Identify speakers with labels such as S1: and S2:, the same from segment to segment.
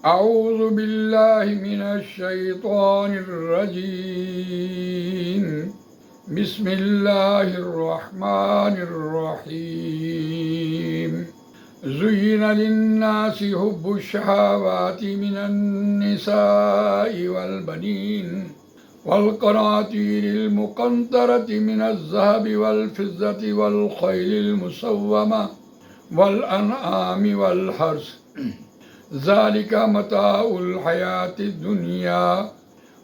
S1: اعوذ باللہ من الشیطان الرجیم بسم اللہ الرحمن الرحیم زین للناس حب الشہوات من النساء والبنین والقناطیر المقنطرة من الذهب والفضة والخیل المسومة والانعام والحرث ذالک متاع الحیاۃ الدنیا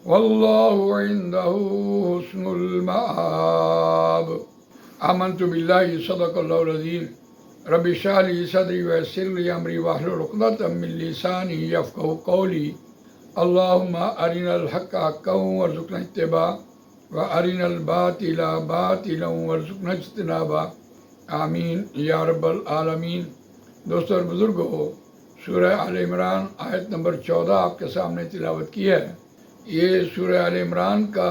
S1: واللہ عندہ حسن المآب۔ آمنت باللہ صدق اللہ العظیم۔ رب اشرح لی صدری ویسر لی امری واحلل عقدۃ من لسانی یفقہوا قولی۔ اللہم ارنا الحق حقا وارزقنا اتباعہ وارنا الباطل باطلا وارزقنا اجتنابہ، آمین یا رب العالمین۔ دوستو اور بزرگو، سورہ آل عمران آیت نمبر 14 آپ کے سامنے تلاوت کی ہے۔ یہ سورہ آل عمران کا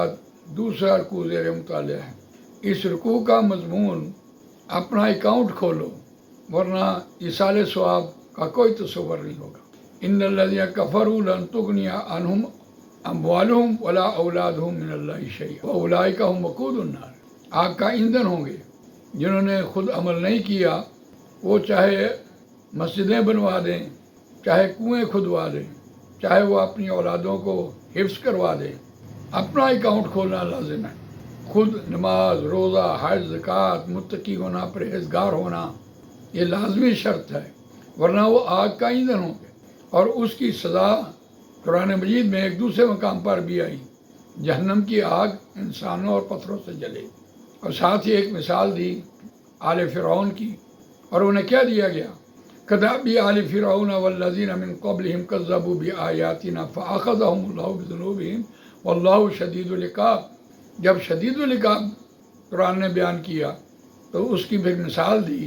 S1: دوسرا رکوع زیر مطالعہ ہے۔ اس رکوع کا مضمون اپنا اکاؤنٹ کھولو ورنہ ایصال ثواب کا کوئی تصور نہیں ہوگا۔ ان الذین کفروا لن تغنی عنہم اموالہم ولا اولادہم من اللہ شیئا واولئک ھم وقود النار۔ آگ کا ایندھن ہوں گے۔ جنہوں نے خود عمل نہیں کیا وہ چاہے مسجدیں بنوا دیں، چاہے کنویں کھدوا دیں، چاہے وہ اپنی اولادوں کو حفظ کروا دیں، اپنا اکاؤنٹ کھولنا لازم ہے۔ خود نماز، روزہ، حج، زکوٰۃ، متقی ہونا، پرہیزگار ہونا یہ لازمی شرط ہے، ورنہ وہ آگ کا ایندھن ہوں گے۔ اور اس کی سزا قرآن مجید میں ایک دوسرے مقام پر بھی آئی، جہنم کی آگ انسانوں اور پتھروں سے جلے۔ اور ساتھ ہی ایک مثال دی آل فرعون کی، اور انہیں کیا دیا گیا؟ كدأب آل فرعون والذین من قبلهم كذبوا بآیاتنا فأخذهم اللہ بذنوبهم واللہ شدید العقاب۔ جب شدید العقاب قرآن نے بیان کیا تو اس کی پھر مثال دی،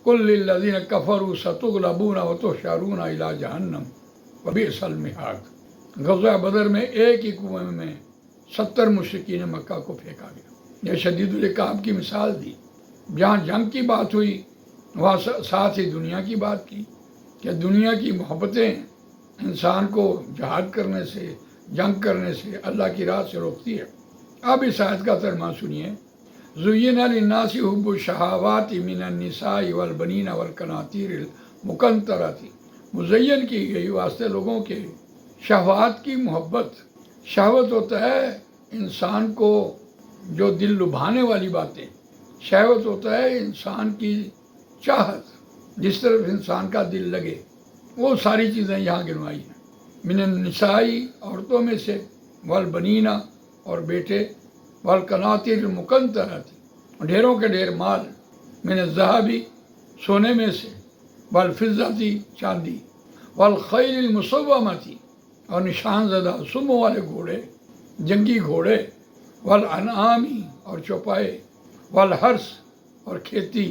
S1: قل للذین کفروا ستغلبون وتحشرون الی جہنم وبئس المہاد۔ غزوہ بدر میں ایک ہی کنویں میں 70 مشرکین مکہ کو پھینکا گیا۔ یہ شدید العقاب کی مثال دی۔ جہاں جنگ کی بات ہوئی وہاں ساتھ ہی دنیا کی بات کی کہ دنیا کی محبتیں انسان کو جہاد کرنے سے، جنگ کرنے سے، اللہ کی راہ سے روکتی ہے۔ اب اس آیت کا ترجمہ سنیے۔ زُيِّنَ لِلنَّاسِ حُبُّ الشَّهَوَاتِ مِنَ النِّسَاءِ وَالْبَنِينَ وَالْقَنَاطِيرِ الْمُقَنطَرَةِ، مزین کی گئی واسطے لوگوں کے شہوات کی محبت۔ شہوت ہوتا ہے انسان کو جو دل لبھانے والی باتیں، شہوت ہوتا ہے انسان کی چاہت، جس طرف انسان کا دل لگے، وہ ساری چیزیں یہاں گنوائی ہیں۔ من النساء، عورتوں میں سے، والبنین، اور بیٹے، والقناطیر المقنطرۃ، ڈھیروں کے ڈھیر مال، من الذہب، سونے میں سے، والفضۃ، چاندی، والخیل المسومۃ، اور نشان زدہ سموں والے گھوڑے، جنگی گھوڑے، والانعام، اور چوپائے، والحرث، اور کھیتی۔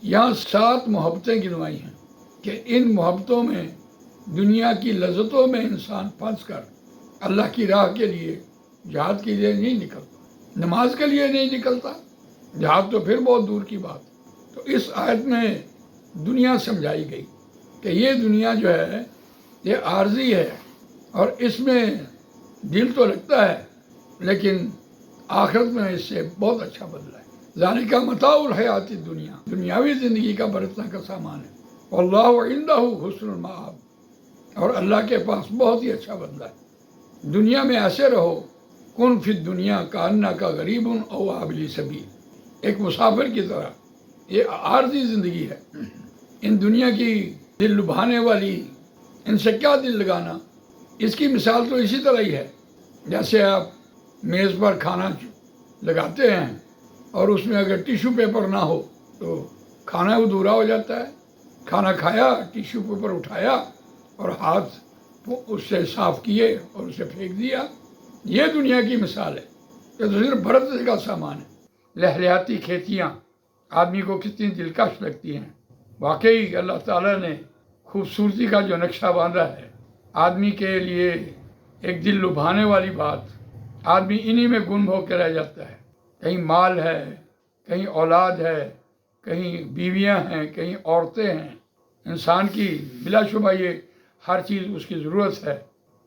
S1: یہاں 7 محبتیں گنوائی ہیں کہ ان محبتوں میں، دنیا کی لذتوں میں انسان پھنس کر اللہ کی راہ کے لیے، جہاد کے لیے نہیں نکلتا، نماز کے لیے نہیں نکلتا، جہاد تو پھر بہت دور کی بات۔ تو اس آیت میں دنیا سمجھائی گئی کہ یہ دنیا جو ہے یہ عارضی ہے، اور اس میں دل تو لگتا ہے لیکن آخرت میں اس سے بہت اچھا بدلہ ہے۔ ذالک متاع الحیات الدنیا، دنیاوی زندگی کا برتنا کا سامان ہے۔ واللہ عندہ حسن المآب، اور اللہ کے پاس بہت ہی اچھا بدلہ ہے۔ دنیا میں ایسے رہو، کن فی الدنیا کانک غریب او عابر سبیل، ایک مسافر کی طرح۔ یہ عارضی زندگی ہے۔ ان دنیا کی دل لبھانے والی، ان سے کیا دل لگانا؟ اس کی مثال تو اسی طرح ہی ہے، جیسے آپ میز پر کھانا لگاتے ہیں اور اس میں اگر ٹیشو پیپر نہ ہو تو کھانا ادھورا ہو جاتا ہے۔ کھانا کھایا، ٹیشو پیپر اٹھایا اور ہاتھ اس سے صاف کیے اور اسے پھینک دیا۔ یہ دنیا کی مثال ہے۔ یہ تو صرف برتنے کا سامان ہے۔ لہریاتی کھیتیاں آدمی کو کتنی دلکش لگتی ہیں۔ واقعی اللہ تعالیٰ نے خوبصورتی کا جو نقشہ باندھا ہے آدمی کے لیے، ایک دل لبھانے والی بات، آدمی انہی میں گم ہو کے رہ جاتا ہے۔ کہیں مال ہے، کہیں اولاد ہے، کہیں بیویاں ہیں، کہیں عورتیں ہیں۔ انسان کی بلا شبہ یہ ہر چیز اس کی ضرورت ہے،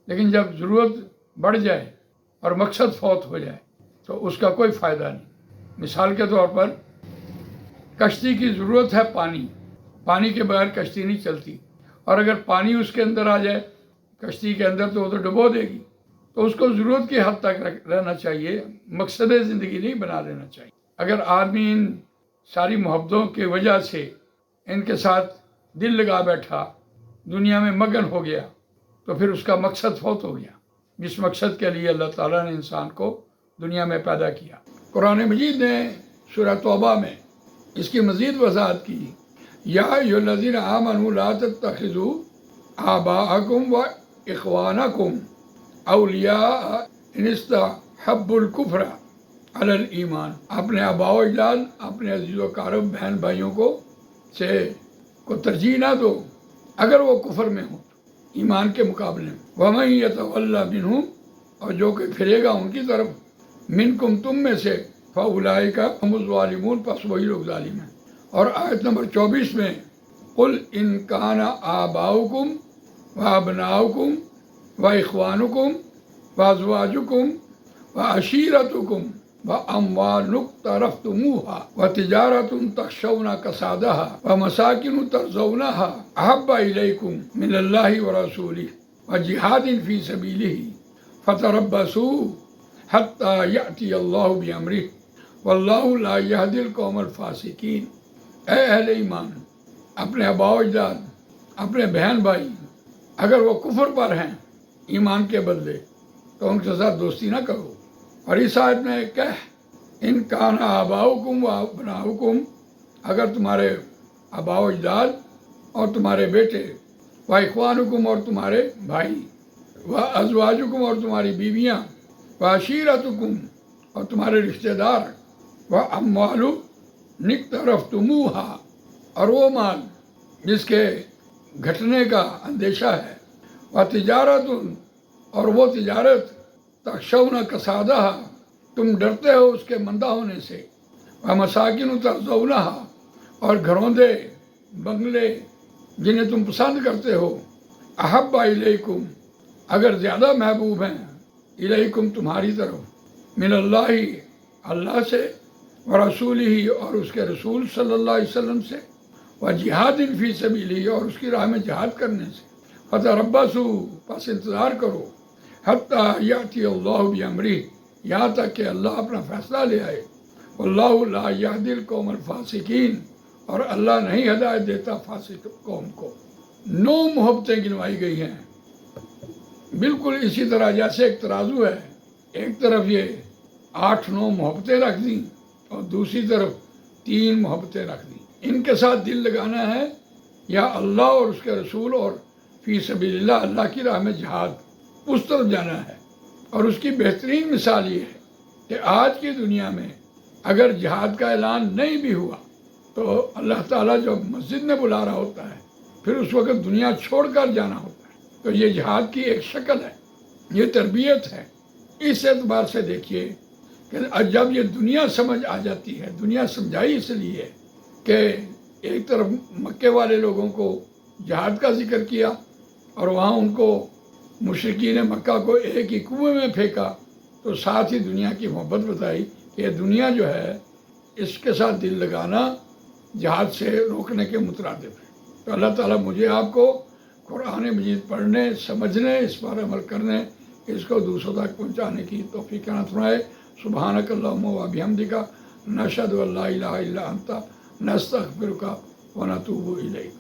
S1: لیکن جب ضرورت بڑھ جائے اور مقصد فوت ہو جائے تو اس کا کوئی فائدہ نہیں۔ مثال کے طور پر کشتی کی ضرورت ہے پانی کے بغیر کشتی نہیں چلتی، اور اگر پانی اس کے اندر آ جائے کشتی کے اندر تو وہ تو ڈبو دے گی۔ تو اس کو ضرورت کی حد تک رہنا چاہیے، مقصد زندگی نہیں بنا لینا چاہیے۔ اگر آدمی ان ساری محبتوں کی وجہ سے ان کے ساتھ دل لگا بیٹھا، دنیا میں مگن ہو گیا، تو پھر اس کا مقصد فوت ہو گیا، جس مقصد کے لیے اللہ تعالیٰ نے انسان کو دنیا میں پیدا کیا۔ قرآن مجید نے سورہ توبہ میں اس کی مزید وضاحت کی، یا ایھا الذین آمنوا لا تتخذوا آباءکم و اخوانکم اولیاء ان استحبوا الکفر علی الایمان۔ اپنے آباء و اجداد، اپنے عزیز و اقارب، بہن بھائیوں کو ترجیح نہ دو اگر وہ کفر میں ہوں ایمان کے مقابلے میں۔ وَمَن يَتَوَلَّ مِنْهُمْ، اور جو کہ پھرے گا ان کی طرف، منکم تم میں سے، فَأُولَٰئِکَ هُمُ الظَّالِمُونَ، پس وہی لوگ ظالم ہیں۔ اور آیت نمبر 24 میں قُلْ إِنْ كَانَ آبَاؤُكُمْ وَأَبْنَاؤُكُمْ وَإِخْوَانُكُمْ وَأَزْوَاجُكُمْ وَعَشِيرَتُكُمْ وَأَمْوَالٌ اقْتَرَفْتُمُوهَا وَتِجَارَةٌ تَخْشَوْنَ كَسَادَهَا وَمَسَاكِنُ تَرْضَوْنَهَا أَحَبَّ إِلَيْكُمْ مِنَ اللَّهِ وَرَسُولِهِ وَجِهَادٍ فِي سَبِيلِهِ فَتَرَبَّصُوا حَتَّى يَأْتِيَ اللَّهُ بِأَمْرِهِ وَاللَّهُ لَا يَهْدِي الْقَوْمَ الْفَاسِقِينَ۔ اے اہل ایمان، اپنے آباء و اجداد، اپنے بہن بھائی اگر وہ کفر پر ہیں ایمان کے بدلے تو ان کے ساتھ دوستی نہ کرو۔ اور اس آیت میں ان کان آباؤکم و ابناؤکم، اگر تمہارے آباء و اجداد اور تمہارے بیٹے، و اخوانکم اور تمہارے بھائی، و ازواجکم اور تمہاری بیویاں، و عشیرتکم اور تمہارے رشتہ دار، و اموال اقترفتموہا اور وہ مال جس کے گھٹنے کا اندیشہ ہے، و تجارت اور وہ تجارت، تخشون کسادہا تم ڈرتے ہو اس کے مندہ ہونے سے، و مساکن ترضونہا اور گھروندے بنگلے جنہیں تم پسند کرتے ہو، احب الیکم اگر زیادہ محبوب ہیں، الیکم تمہاری طرف، من اللہ اللہ سے، و رسولہ اور اس کے رسول صلی اللہ علیہ وسلم سے، و جہاد فی سبیلہ اور اس کی راہ میں جہاد کرنے سے، فتربصوا پس انتظار کرو، حتیٰ یأتی اللہ بأمرہ یہاں تک کہ اللہ اپنا فیصلہ لے آئے، واللہ لا یہدی القوم الفاسقین اور اللہ نہیں ہدایت دیتا فاسق قوم کو۔ 9 محبتیں گنوائی گئی ہیں، بالکل اسی طرح جیسے ایک ترازو ہے، ایک طرف یہ 8-9 محبتیں رکھ دیں اور دوسری طرف 3 محبتیں رکھ دیں۔ ان کے ساتھ دل لگانا ہے یا اللہ اور اس کے رسول اور فی سبیل اللہ، اللہ کی راہ میں جہاد، اس طرف جانا ہے۔ اور اس کی بہترین مثال یہ ہے کہ آج کی دنیا میں اگر جہاد کا اعلان نہیں بھی ہوا تو اللہ تعالیٰ جو مسجد میں بلا رہا ہوتا ہے پھر اس وقت دنیا چھوڑ کر جانا ہوتا ہے، تو یہ جہاد کی ایک شکل ہے، یہ تربیت ہے۔ اس اعتبار سے دیکھیے کہ جب یہ دنیا سمجھ آ جاتی ہے، دنیا سمجھائی اس لیے کہ ایک طرف مکے والے لوگوں کو جہاد کا ذکر کیا اور وہاں ان کو مشرکین مکہ کو ایک ہی کنویں میں پھینکا، تو ساتھ ہی دنیا کی محبت بتائی کہ یہ دنیا جو ہے اس کے ساتھ دل لگانا جہاد سے روکنے کے مترادف ہے۔ تو اللہ تعالیٰ مجھے آپ کو قرآن مجید پڑھنے، سمجھنے، اس پر عمل کرنے، اس کو دوسروں تک پہنچانے کی توفیق عطا فرمائے۔ سبحانک اللہم و بحمدک، نشہد ان لا الہ الا انت، نستغفرک و نتوب الیک۔